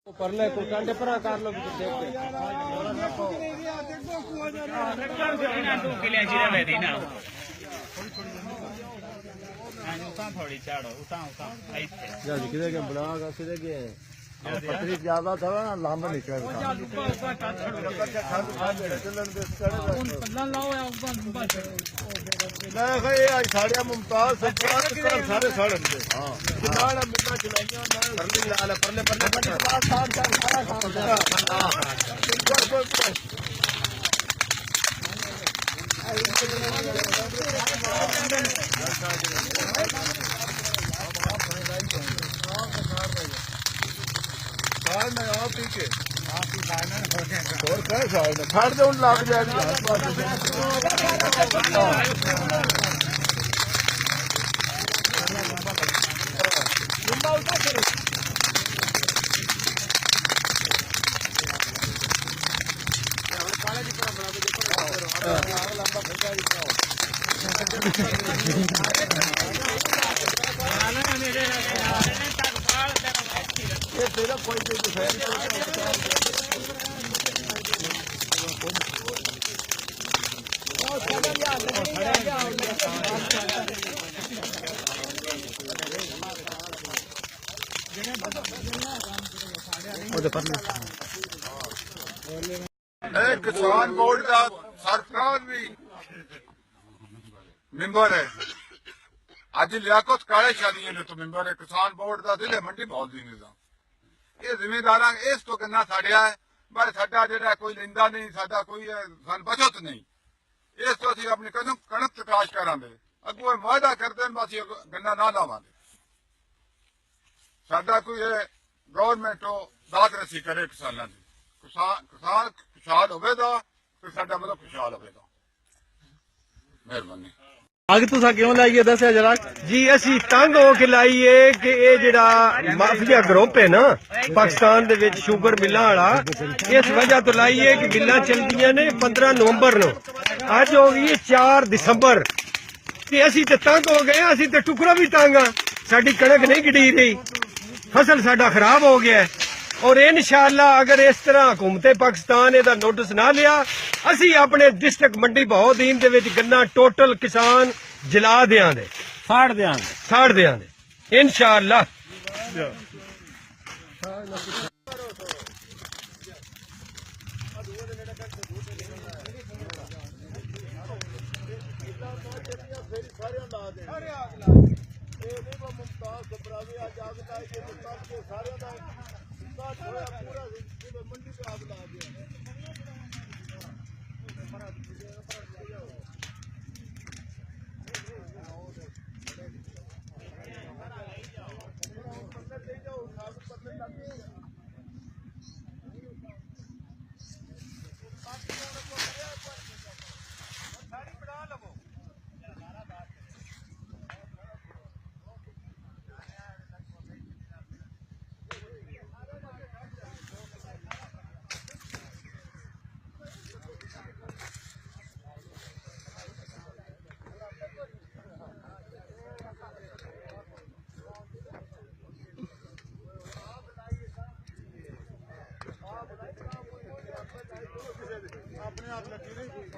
परले को कांडे पर कर लो देख के थोड़ी चाड़ो किधर के बना का सीधे के पतली ज्यादा था ना लांबा निकल आज साड़िया मुमताज सारे साड़े हाँ परले और कैसा छाड़ दे उन लाग जाएगी ये तेरा कोई किसान बोर्ड का सरकार भी मेंबर है अज लियाकत काले शादी ने तो मेंबर है किसान बोर्ड का जिले मंडी बहुत दी निजाम ये जिम्मेदार इस तो कितना साड़िया है पर साडा जेड़ा कोई लेंदा नहीं साडा कोई सन बचत नहीं इस तो असं अपनी कणक तकाश करांगे अगो वायदा करते बस गन्ना ना लावांगे साडा कोई गवर्नमेंट दाद रसी करे किसानों की किसान खुशहाल होगा तो साडा मतलब खुशहाल होगा मेहरबानी अग तुसा क्यों लाइए दस्या जरा जी असी तंग हो के लाइए कि ये जेड़ा माफिया ग्रुप है ना पाकिस्तान दे विच शुगर मिलां वाला इस वजह तो लाइए कि मिलां चलदियां ने 15 नवंबर नु अज हो गई 4 दिसंबर ते असी ते तंग हो गए असी ते टुकड़ा भी तंग आ साडी कणक नहीं गडी रही फसल साडा खराब हो गया और इंशाअल्लाह अगर इस तरह हुकूमत पाकिस्तान इहदा नोटिस ना लिया असी अपने डिस्ट्रिक्ट मंडी बहोदीन दे विच गन्ना टोटल किसान जला देंगे साड़ देंगे इंशाअल्लाह अपने आप लगी नहीं कोई